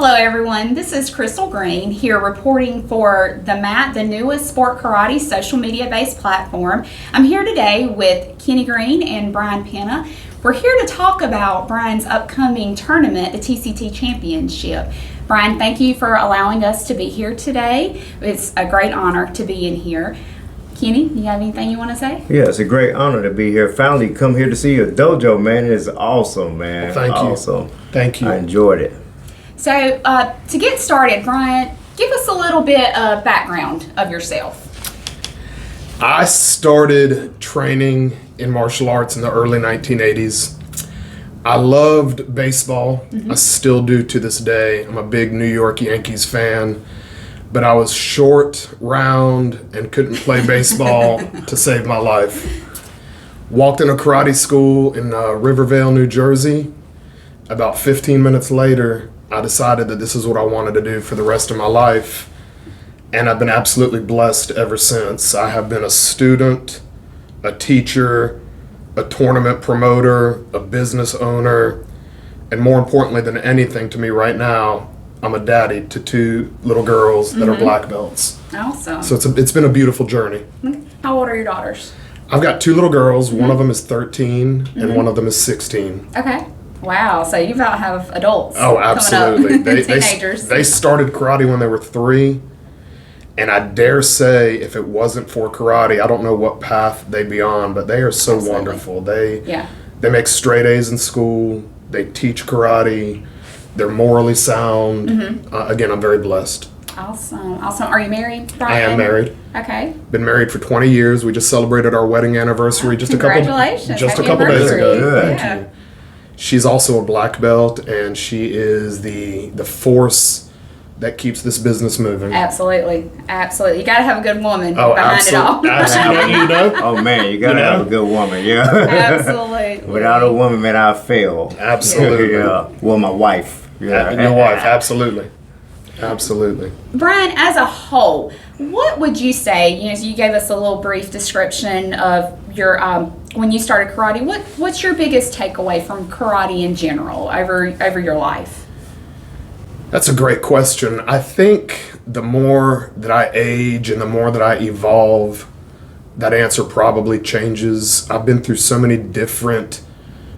Hello everyone, this is Crystal Green here reporting for the MAT, the newest sport karate social media based platform. I'm here today with Kenny Green and Brian Pena. We're here to talk about Brian's upcoming tournament, the TCT Championship. Brian, thank you for allowing us to be here today. It's a great honor to be in here. Kenny, you have anything you want to say? Yeah, it's a great honor to be here. Finally come here to see your dojo, man. It's awesome, man. Well, thank you. Awesome. Thank you. I enjoyed it. So to get started, Brian, give us a little bit of background of yourself. I started training in martial arts in the early 1980s. I loved baseball. I still do to this day. I'm a big New York Yankees fan, but I was short, round, and couldn't play baseball to save my life. Walked in a karate school in Rivervale, New Jersey. About 15 minutes later, I decided that this is what I wanted to do for the rest of my life, and I've been absolutely blessed ever since. I have been a student, a teacher, a tournament promoter, a business owner, and more importantly than anything to me right now, I'm a daddy to two little girls that are black belts. Awesome. So it's been a beautiful journey. How old are your daughters? I've got two little girls. One of them is 13 and one of them is 16. Okay. Wow. So you about have adults. Oh, absolutely. Coming up. Teenagers. They started karate when they were 3, and I dare say if it wasn't for karate, I don't know what path they'd be on, but they are so wonderful. They make straight A's in school. They teach karate. They're morally sound. Again, I'm very blessed. Awesome. Are you married, Brian? I am married. Okay. Been married for 20 years. We just celebrated our wedding anniversary just a couple days Congratulations. ago. Happy Thank you. She's also a black belt, and she is the force that keeps this business moving. Absolutely. You got to have a good woman behind it all. Absolutely. You know? Oh, man, you got to have a good woman, yeah. Absolutely. Without a woman, man, I fail. Absolutely. Yeah. Well, my wife. Yeah. Your wife, absolutely. Absolutely. Brian, as a whole, what would you say, you gave us a little brief description of your, when you started karate, what's your biggest takeaway from karate in general over your life? That's a great question. I think the more that I age and the more that I evolve, that answer probably changes. I've been through so many different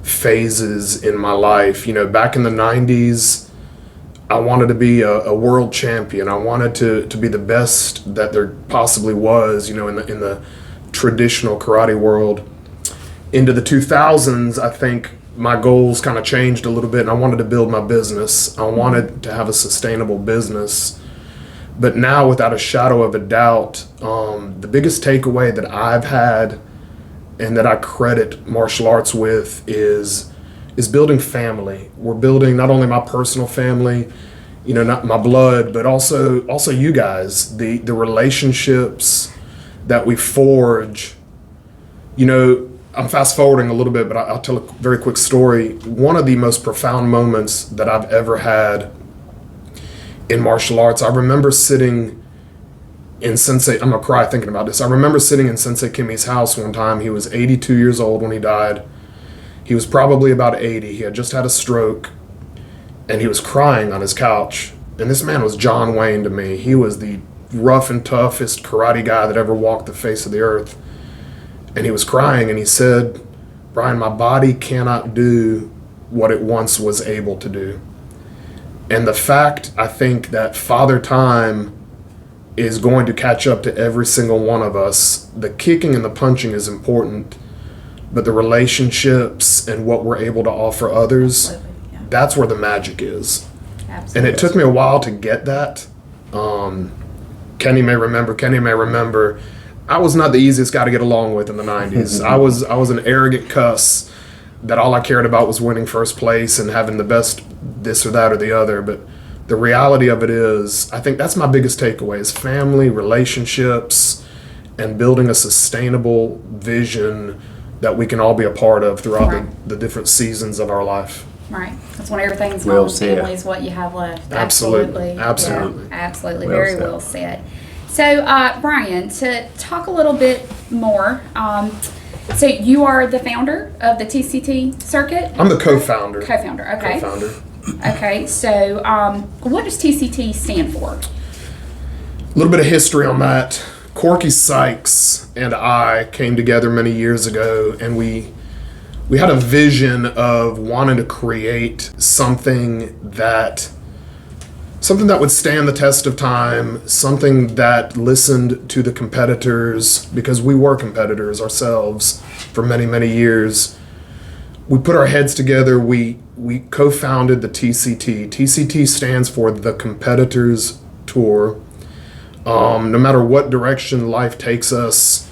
phases in my life. Back in the 90s, I wanted to be a world champion. I wanted to be the best that there possibly was, in the traditional karate world. Into the 2000s, I think my goals kind of changed a little bit, and I wanted to build my business. I wanted to have a sustainable business. But now, without a shadow of a doubt, the biggest takeaway that I've had and that I credit martial arts with is building family. We're building not only my personal family, not my blood, but also you guys, the relationships that we forge. I'm fast forwarding a little bit, but I'll tell a very quick story. One of the most profound moments that I've ever had in martial arts, I remember sitting in Sensei, I'm gonna cry thinking about this. I remember sitting in Sensei Kimi's house one time. He was 82 years old when he died. He was probably about 80. He had just had a stroke, and he was crying on his couch. And this man was John Wayne to me. He was the rough and toughest karate guy that ever walked the face of the earth. And he was crying, and he said, "Brian, my body cannot do what it once was able to do." And the fact, I think, that Father Time is going to catch up to every single one of us. The kicking and the punching is important, but the relationships and what we're able to offer others, that's where the magic is. Absolutely. And it took me a while to get that. Kenny may remember, I was not the easiest guy to get along with in the 90s. I was an arrogant cuss that all I cared about was winning first place and having the best this or that or the other. But the reality of it is, I think that's my biggest takeaway, is family, relationships, and building a sustainable vision that we can all be a part of throughout the different seasons of our life. Right. That's when everything's Well gone. said. Family is what you have left. Absolutely. Yeah, absolutely. Well Very said. well said. So, Brian, to talk a little bit more, so you are the founder of the TCT circuit? I'm the co-founder. Co-founder, okay. Co-founder. Okay, so what does TCT stand for? A little bit of history on that. Corky Sykes and I came together many years ago, and we had a vision of wanting to create something that would stand the test of time, something that listened to the competitors, because we were competitors ourselves for many, many years. We put our heads together. We co-founded the TCT. TCT stands for the Competitors Tour. No matter what direction life takes us,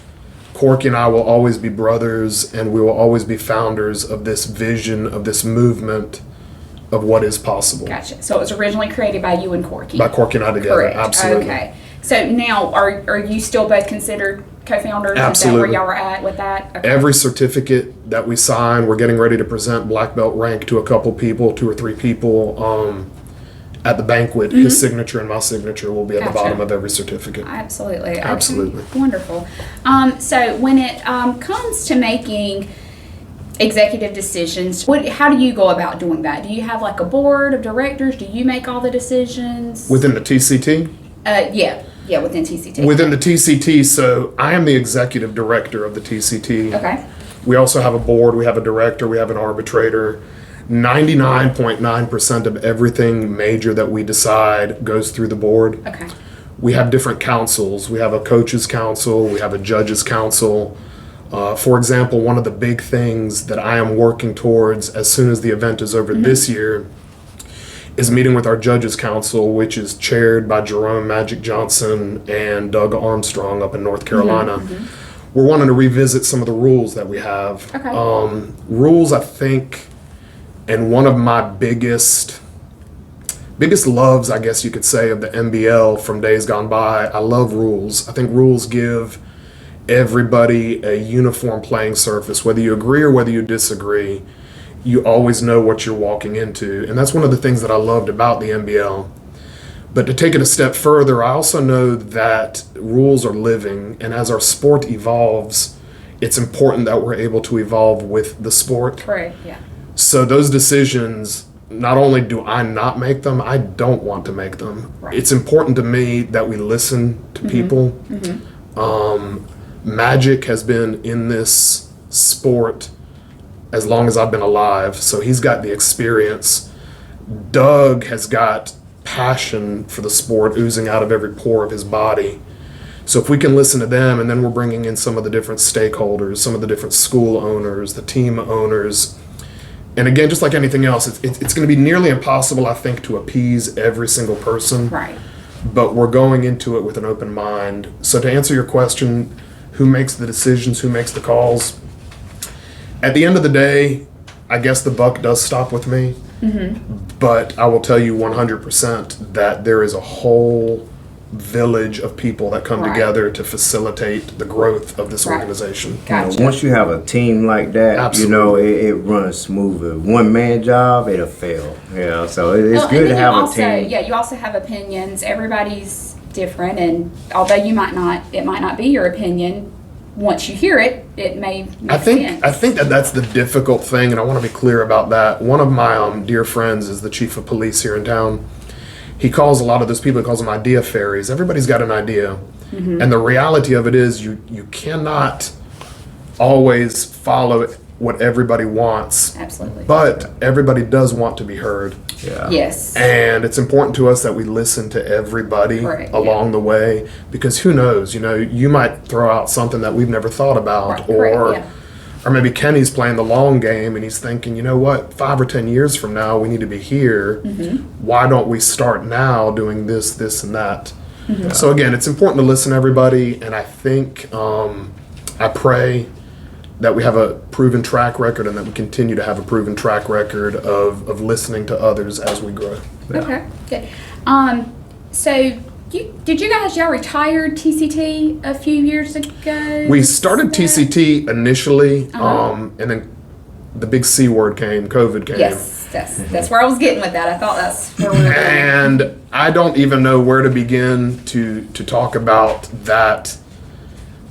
Corky and I will always be brothers, and we will always be founders of this vision, of this movement, of what is possible. Gotcha. So it was originally created by you and Corky. By Corky and I together, Correct. absolutely. Okay. So now, are you still both considered co-founders? Absolutely. Is that where y'all are at with that? Okay. Every certificate that we sign, we're getting ready to present black belt rank to a couple people, 2 or 3 people. At the banquet, his signature and my signature will be at the bottom of every certificate. Absolutely. Okay. Absolutely. Wonderful. So when it comes to making executive decisions, how do you go about doing that? Do you have like a board of directors? Do you make all the decisions? Within the TCT? Yeah, within TCT. Within the TCT, so I am the executive director of the TCT. Okay. We also have a board, we have a director, we have an arbitrator. 99.9% of everything major that we decide goes through the board. Okay. We have different councils. We have a coaches council, we have a judges council. For example, one of the big things that I am working towards as soon as the event is over this year is meeting with our judges council, which is chaired by Jerome Magic Johnson and Doug Armstrong up in North Carolina. We're wanting to revisit some of the rules that we have. Okay. Rules, I think, and one of my biggest loves, I guess you could say, of the NBL from days gone by, I love rules. I think rules give everybody a uniform playing surface. Whether you agree or whether you disagree, you always know what you're walking into. And that's one of the things that I loved about the NBL. But to take it a step further, I also know that rules are living, and as our sport evolves, it's important that we're able to evolve with the sport. Correct, yeah. So those decisions, not only do I not make them, I don't want to make them. Right. It's important to me that we listen to people. Magic has been in this sport as long as I've been alive, so he's got the experience. Doug has got passion for the sport oozing out of every pore of his body. So if we can listen to them, and then we're bringing in some of the different stakeholders, some of the different school owners, the team owners. And again, just like anything else, it's going to be nearly impossible, I think, to appease every single person. Right. But we're going into it with an open mind. So to answer your question, who makes the decisions, who makes the calls? At the end of the day, I guess the buck does stop with me. But I will tell you 100% that there is a whole village of people that come together to facilitate the growth of this organization. Gotcha. Once you have a team like that, Absolutely. it runs smoothly. One man job, it'll fail. So it's good to have a team. Yeah, you also have opinions. Everybody's different, and although it might not be your opinion, once you hear it, it may make sense. I think that's the difficult thing, and I want to be clear about that. One of my dear friends is the chief of police here in town. He calls a lot of those people, he calls them idea fairies. Everybody's got an idea. And the reality of it is you cannot always follow what everybody wants. Absolutely. But everybody does want to be heard. Yeah. Yes. And it's important to us that we listen to everybody along the way, because who knows, you might throw out something that we've never thought about, or maybe Kenny's playing the long game and he's thinking, you know what, 5 or 10 years from now, we need to be here. Why don't we start now doing this, this, and that? So again, it's important to listen to everybody, and I think, I pray that we have a proven track record and that we continue to have a proven track record of listening to others as we grow. Okay, good. So y'all retired TCT a few years ago? We started TCT initially, and then the big C word came, COVID came. Yes, that's where I was getting with that. I thought that's where we were going. And I don't even know where to begin to talk about that.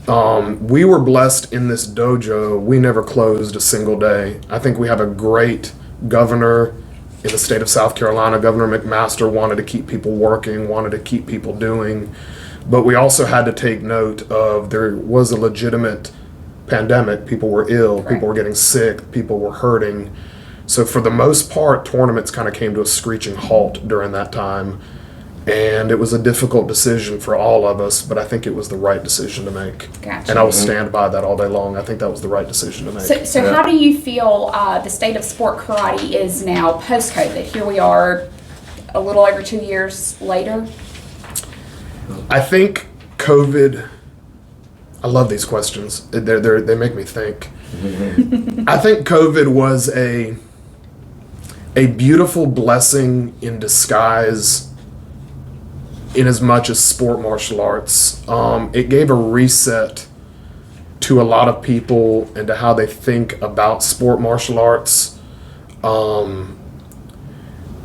We were blessed in this dojo. We never closed a single day. I think we have a great governor in the state of South Carolina, Governor McMaster wanted to keep people working, wanted to keep people doing. But we also had to take note of there was a legitimate pandemic. People were ill, people were getting sick, people were hurting. So for the most part, tournaments kind of came to a screeching halt during that time. And it was a difficult decision for all of us, but I think it was the right decision to make. Gotcha. And I will stand by that all day long. I think that was the right decision to make. So how do you feel the state of sport karate is now post-COVID? Here we are a little over 2 years later. I think COVID, I love these questions. They make me think. I think COVID was a beautiful blessing in disguise in as much as sport martial arts. It gave a reset to a lot of people and to how they think about sport martial arts.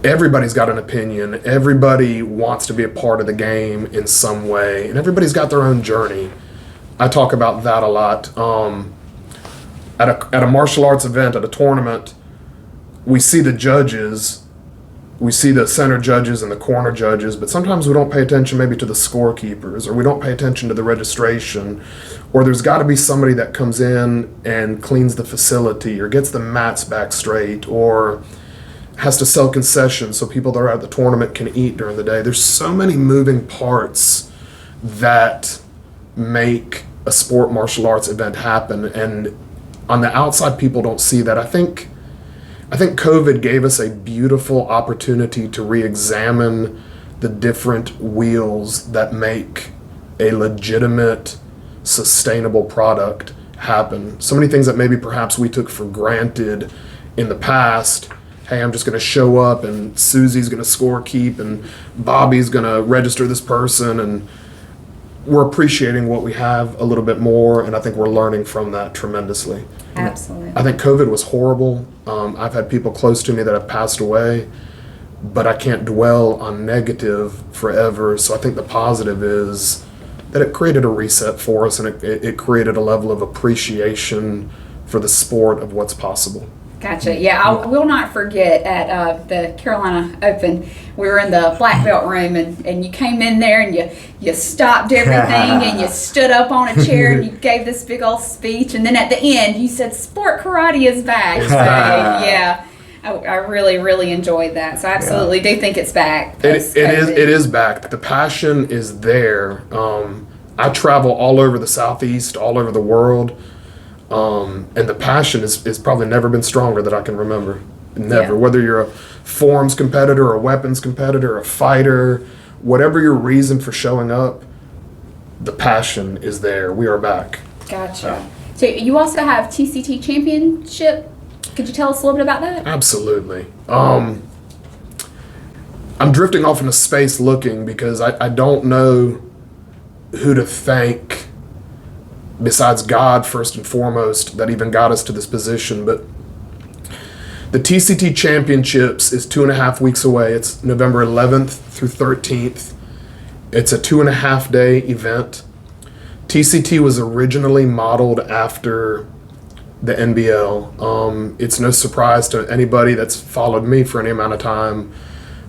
Everybody's got an opinion. Everybody wants to be a part of the game in some way, and everybody's got their own journey. I talk about that a lot. At a martial arts event, at a tournament, we see the judges. We see the center judges and the corner judges, but sometimes we don't pay attention maybe to the scorekeepers, or we don't pay attention to the registration, or there's got to be somebody that comes in and cleans the facility, or gets the mats back straight, or has to sell concessions so people that are at the tournament can eat during the day. There's so many moving parts that make a sport martial arts event happen, and on the outside people don't see that. I think COVID gave us a beautiful opportunity to re-examine the different wheels that make a legitimate, sustainable product happen. So many things that maybe perhaps we took for granted in the past. Hey, I'm just going to show up and Susie's going to scorekeep and Bobby's going to register this person, and we're appreciating what we have a little bit more, and I think we're learning from that tremendously. Absolutely. I think COVID was horrible. I've had people close to me that have passed away, but I can't dwell on negative forever. So I think the positive is that it created a reset for us, and it created a level of appreciation for the sport of what's possible. Gotcha. Yeah, I will not forget at the Carolina Open, we were in the black belt room, and you came in there and you stopped everything and you stood up on a chair and you gave this big old speech, and then at the end you said sport karate is back. So yeah, I really, really enjoyed that. So I absolutely do think it's back. It is back. The passion is there. I travel all over the Southeast, all over the world. And the passion is probably never been stronger that I can remember. Never. Yeah. Whether you're a forms competitor, a weapons competitor, a fighter, whatever your reason for showing up, the passion is there. We are back. Gotcha. So you also have TCT Championship. Could you tell us a little bit about that? Absolutely. I'm drifting off into space looking because I don't know who to thank besides God, first and foremost, that even got us to this position. But the TCT Championships is 2.5 weeks away. It's November 11th through 13th. It's a 2.5 day event. TCT was originally modeled after the NBL. It's no surprise to anybody that's followed me for any amount of time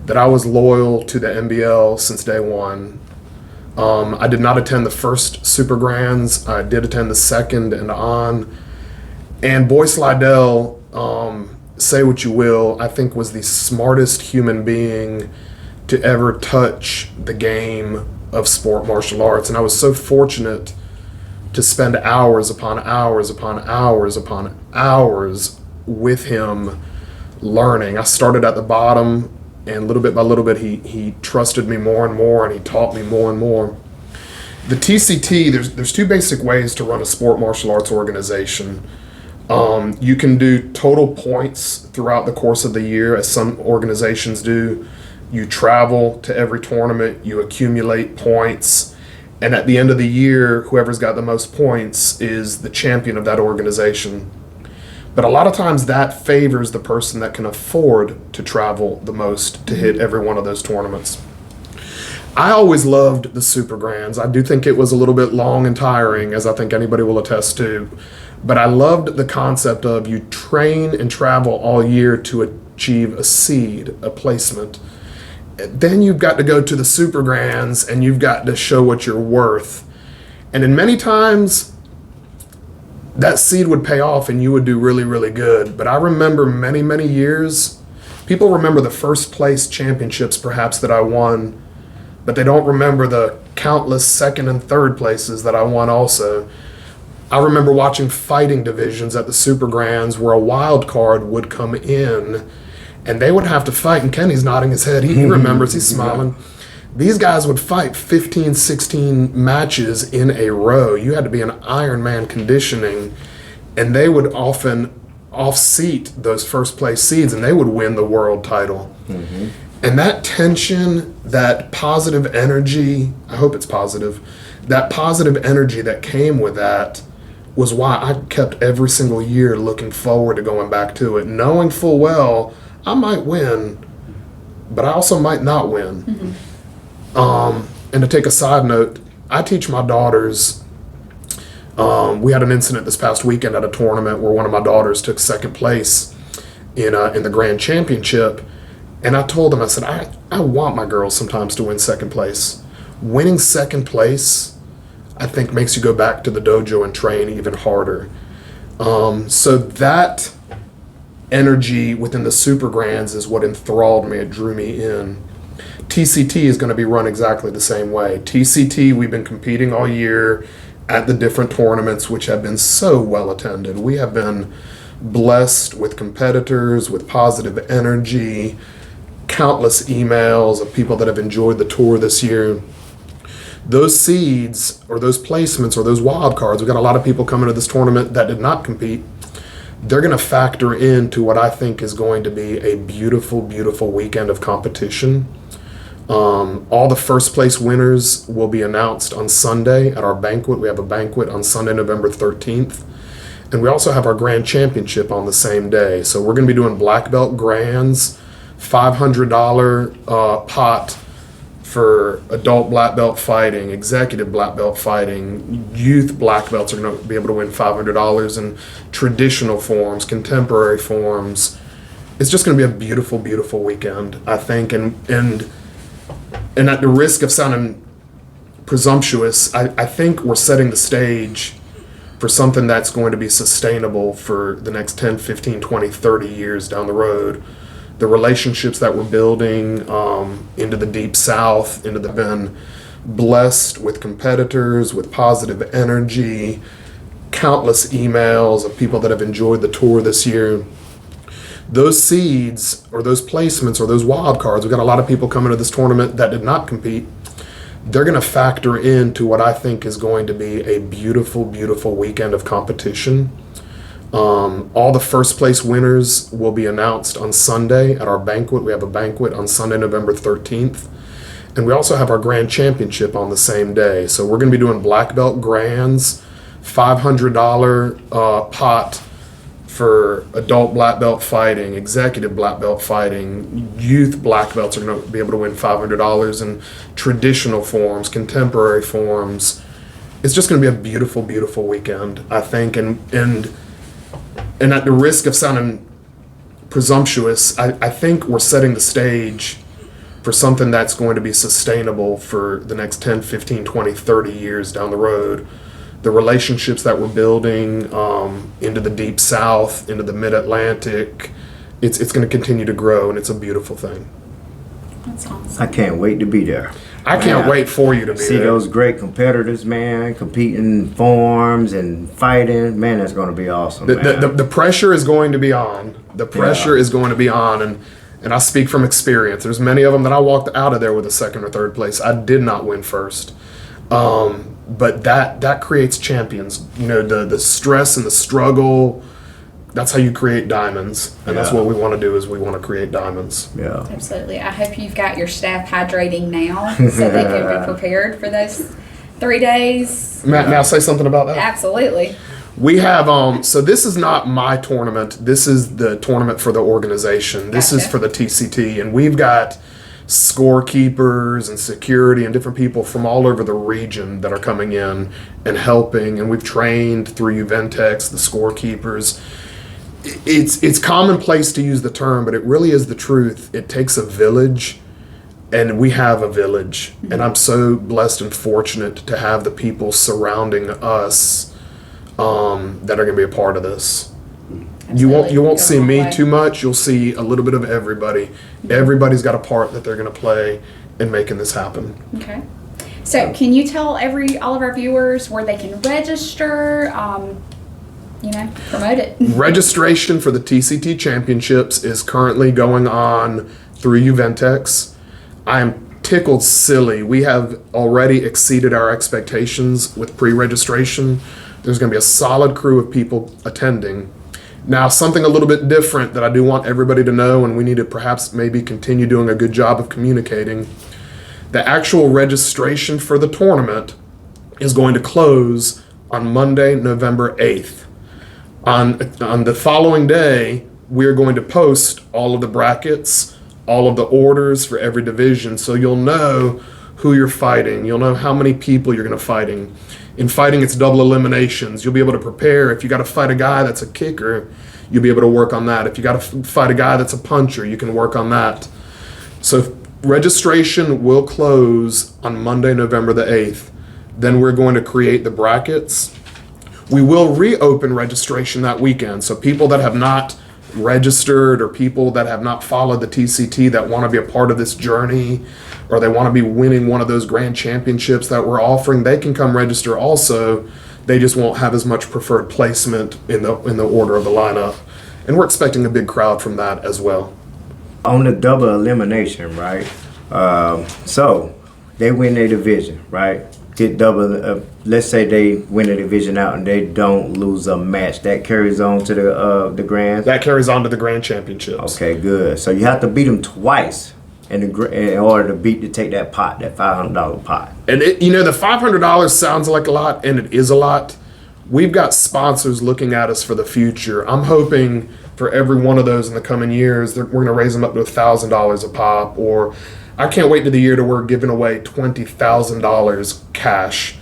that I was loyal to the NBL since day one. I did not attend the first Super Grands. I did attend the second and on. And Boy Slidell, say what you will, I think was the smartest human being to ever touch the game of sport martial arts. And I was so fortunate to spend hours upon hours upon hours upon hours with him learning. I started at the bottom, and little bit by little bit, he trusted me more and more, and he taught me more and more. The TCT, there's two basic ways to run a sport martial arts organization. You can do total points throughout the course of the year, as some organizations do. You travel to every tournament, you accumulate points, and at the end of the year, whoever's got the most points is the champion of that organization. But a lot of times that favors the person that can afford to travel the most to hit every one of those tournaments. I always loved the Super Grands. I do think it was a little bit long and tiring, as I think anybody will attest to. But I loved the concept of you train and travel all year to achieve a seed, a placement. Then you've got to go to the Super Grands and you've got to show what you're worth. And in many times, that seed would pay off and you would do really, really good. But I remember many, many years, people remember the first place championships perhaps that I won, but they don't remember the countless second and third places that I won also. I remember watching fighting divisions at the Super Grands where a wild card would come in and they would have to fight, and Kenny's nodding his head, he remembers, he's smiling. These guys would fight 15, 16 matches in a row. You had to be in Ironman conditioning, and they would often off-seat those first place seeds, and they would win the world title. Mm-hmm. And that tension, that positive energy, I hope it's positive, that positive energy that came with that was why I kept every single year looking forward to going back to it, knowing full well I might win, but I also might not win. Mm-hmm. And to take a side note, I teach my daughters. We had an incident this past weekend at a tournament where one of my daughters took second place in the Grand Championship. And I told them, I said, I want my girls sometimes to win second place. Winning second place, I think, makes you go back to the dojo and train even harder. So that energy within the Super Grands is what enthralled me. It drew me in. TCT is going to be run exactly the same way. TCT, we've been competing all year at the different tournaments, which have been so well attended. We have been blessed with competitors, with positive energy, countless emails of people that have enjoyed the tour this year. Those seeds or those placements or those wild cards, we've got a lot of people coming to this tournament that did not compete. They're going to factor into what I think is going to be a beautiful, beautiful weekend of competition. All the first place winners will be announced on Sunday at our banquet. We have a banquet on Sunday, November 13th. And we also have our Grand Championship on the same day. So we're going to be doing black belt grands, $500 pot for adult black belt fighting, executive black belt fighting. Youth black belts are going to be able to win $500 in traditional forms, contemporary forms. It's just going to be a beautiful, beautiful weekend, I think. And at the risk of sounding presumptuous, I think we're setting the stage for something that's going to be sustainable for the next 10, 15, 20, 30 years down the road. The relationships that we're building into the Deep South, into the been blessed with competitors, with positive energy, countless emails of people that have enjoyed the tour this year. Those seeds or those placements or those wild cards, we've got a lot of people coming to this tournament that did not compete. They're going to factor into what I think is going to be a beautiful, beautiful weekend of competition. All the first place winners will be announced on Sunday at our banquet. We have a banquet on Sunday, November 13th. And we also have our Grand Championship on the same day. So we're going to be doing black belt grands, $500 pot for adult black belt fighting, executive black belt fighting. Youth black belts are going to be able to win $500 in traditional forms, contemporary forms. It's just going to be a beautiful, beautiful weekend, I think. And at the risk of sounding presumptuous, I think we're setting the stage for something that's going to be sustainable for the next 10, 15, 20, 30 years down the road. The relationships that we're building into the Deep South, into the Mid-Atlantic, it's going to continue to grow, and it's a beautiful thing. That's awesome. I can't wait to be there. I can't wait for you to be see there. Those great competitors, man, competing forms and fighting. Man, that's going to be awesome. The pressure is going to be on. The pressure is going to be on, and I speak from experience. There's many of them that I walked out of there with a second or third place. I did not win first. But that creates champions. You know, the stress and the struggle, that's how you create diamonds. And that's what we want to do, is we want to create diamonds. Yeah. Absolutely. I hope you've got your staff hydrating now so they can be prepared for those 3 days. Matt, may I say something about that? Absolutely. We have, so this is not my tournament. This is the tournament for the organization. This is for the TCT. And we've got scorekeepers and security and different people from all over the region that are coming in and helping. And we've trained through Uventex, the scorekeepers. it's commonplace to use the term, but it really is the truth. It takes a village, and we have a village, and I'm so blessed and fortunate to have the people surrounding us that are going to be a part of this. Absolutely. You won't see me too much. You'll see a little bit of everybody. Everybody's got a part that they're going to play in making this happen. Okay. So can you tell all of our viewers where they can register? Promote it. Registration for the TCT Championships is currently going on through Uventex. I am tickled silly. We have already exceeded our expectations with pre-registration. There's going to be a solid crew of people attending. Now, something a little bit different that I do want everybody to know, and we need to perhaps maybe continue doing a good job of communicating. The actual registration for the tournament is going to close on Monday, November 8th. On the following day, we're going to post all of the brackets, all of the orders for every division, so you'll know who you're fighting. You'll know how many people you're going to fighting. In fighting, it's double eliminations. You'll be able to prepare. If you got to fight a guy that's a kicker, you'll be able to work on that. If you got to fight a guy that's a puncher, you can work on that. So registration will close on Monday, November the 8th. Then we're going to create the brackets. We will reopen registration that weekend. So people that have not registered or people that have not followed the TCT that want to be a part of this journey, or they want to be winning one of those grand championships that we're offering, they can come register also. They just won't have as much preferred placement in the order of the lineup. And we're expecting a big crowd from that as well. On the double elimination, right? So they win their division, right? Get double. Let's say they win the division out and they don't lose a match. That carries on to the grand. That carries on to the grand championships. Okay, good. So you have to beat them twice in order to take that pot, that $500 pot. And the $500 sounds like a lot, and it is a lot. We've got sponsors looking at us for the future. I'm hoping for every one of those in the coming years, we're going to raise them up to $1,000 a pop, or I can't wait to the year to we're giving away $20,000 cash,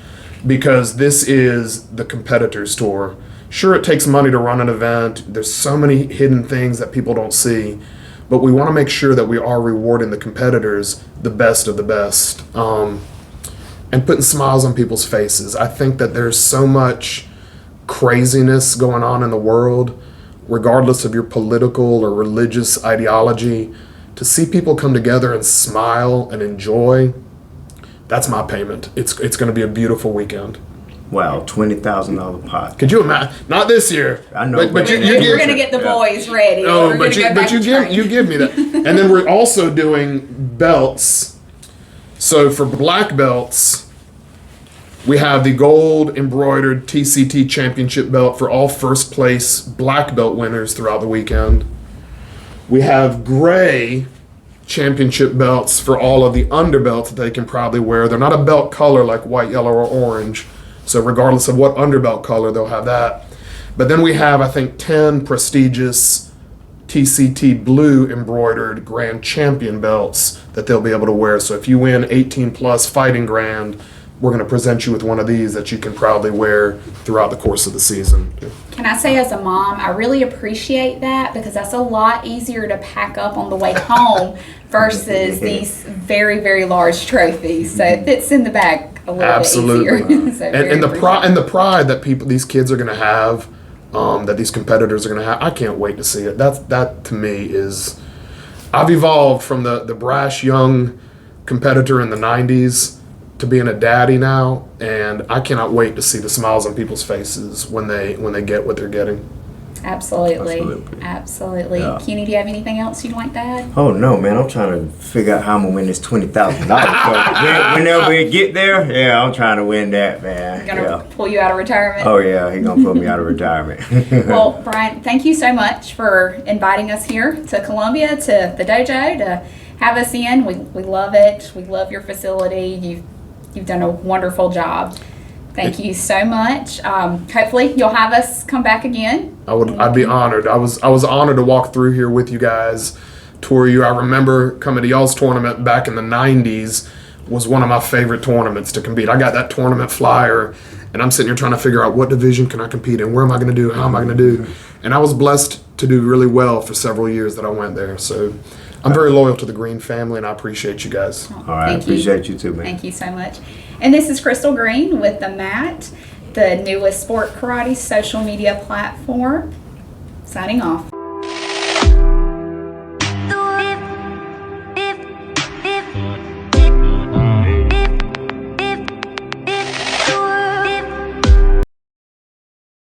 because this is the competitors tour. Sure, it takes money to run an event. There's so many hidden things that people don't see, but we want to make sure that we are rewarding the competitors the best of the best, and putting smiles on people's faces. I think that there's so much craziness going on in the world, regardless of your political or religious ideology. To see people come together and smile and enjoy, that's my payment. It's going to be a beautiful weekend. Wow, $20,000 pot. Could you imagine? Not this year. I know, but we're going to get the boys ready. No, but you give me that. And then we're also doing belts. So for black belts, we have the gold embroidered TCT Championship belt for all first place black belt winners throughout the weekend. We have gray championship belts for all of the underbelts that they can probably wear. They're not a belt color like white, yellow, or orange. So regardless of what underbelt color, they'll have that. But then we have, I think, 10 prestigious TCT blue embroidered grand champion belts that they'll be able to wear. So if you win 18 plus fighting grand, we're going to present you with one of these that you can proudly wear throughout the course of the season. Can I say, as a mom, I really appreciate that, because that's a lot easier to pack up on the way home versus these very, very large trophies. So it fits in the bag a little bit easier. So and the pride that these kids are going to have, that these competitors are going to have, I can't wait to see it. That to me is, I've evolved from the brash young competitor in the 90s to being a daddy now, and I cannot wait to see the smiles on people's faces when they get what they're getting. Absolutely. Yeah. Kenny, do you have anything else you'd like to add? Oh no, man! I'm trying to figure out how I'm gonna win this $20,000. Whenever we get there, yeah, I'm trying to win that, man. Gonna pull you out of retirement? Oh yeah, he's gonna pull me out of retirement. Well, Brian, thank you so much for inviting us here to Columbia, to the dojo, to have us in. We love it. We love your facility. You've done a wonderful job. Thank you so much. Hopefully you'll have us come back again. I'd be honored. I was honored to walk through here with you guys, tour you. I remember coming to y'all's tournament back in the 90s was one of my favorite tournaments to compete. I got that tournament flyer, and I'm sitting here trying to figure out what division can I compete in, where am I going to do, how am I going to do. And I was blessed to do really well for several years that I went there. So I'm very loyal to the Green family, and I appreciate you guys. All right, Thank you. appreciate you too, man. Thank you so much. And this is Crystal Green with the MAT, the newest sport karate social media platform. Signing off.